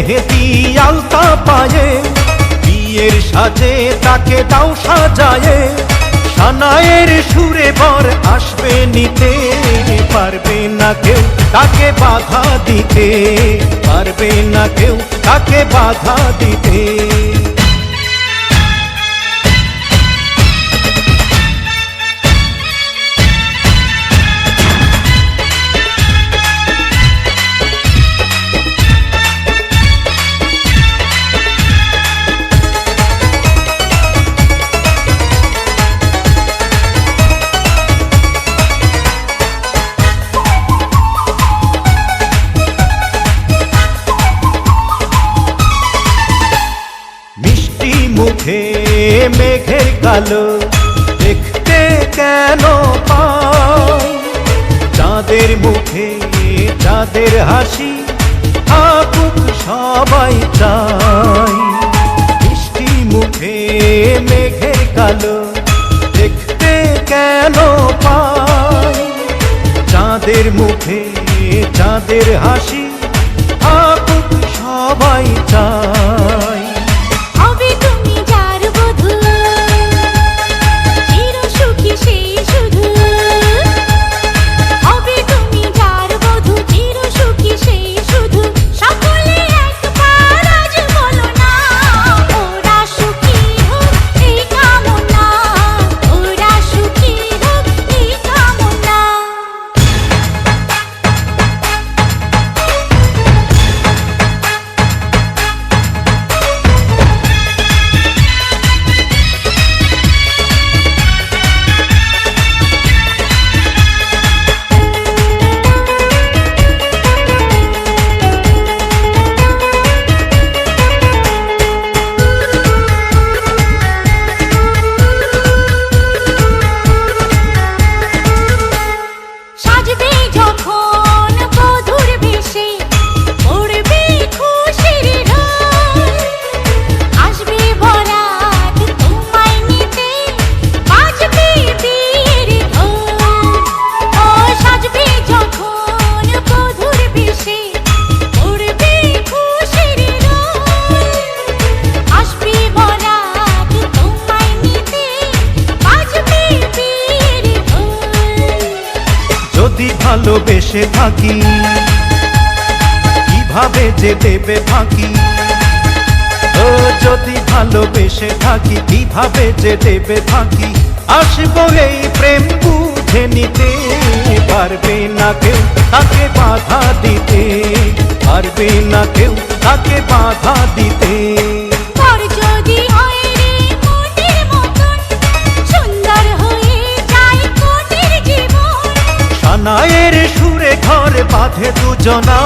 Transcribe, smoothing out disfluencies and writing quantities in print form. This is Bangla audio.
মেহেদি আলতা পায়ে, বিয়ের সাজে তাকে দাও সাজায়ে, সানায়ের সুরে বর আসবে নিতে, পারবে না কেউ তাকে বাধা দিতে, পারবে না কেউ তাকে বাধা দিতে। মুখে মেঘের কালো দেখতে কেন পাই, চাঁদের মুখে চাঁদের হাসি থাকুক সবাই চাই। মিষ্টি মুখে মেঘের কালো দেখতে কেন পাই, চাঁদের মুখে চাঁদের হাসি থাকুক সবাই চাই। যদি ভালোবেসে থাকি কিভাবে যে দেবে ফাঁকি, ও যদি ভালোবেসে থাকি কিভাবে যে দেবে ফাঁকি, আসবো এই প্রেম বুঝে নিতে, পারবে না কেউ তাকে বাধা দিতে, পারবে না কেউ তাকে বাধা দিতে। সানায়ের সুরে ঘর বাঁধে দুজনা।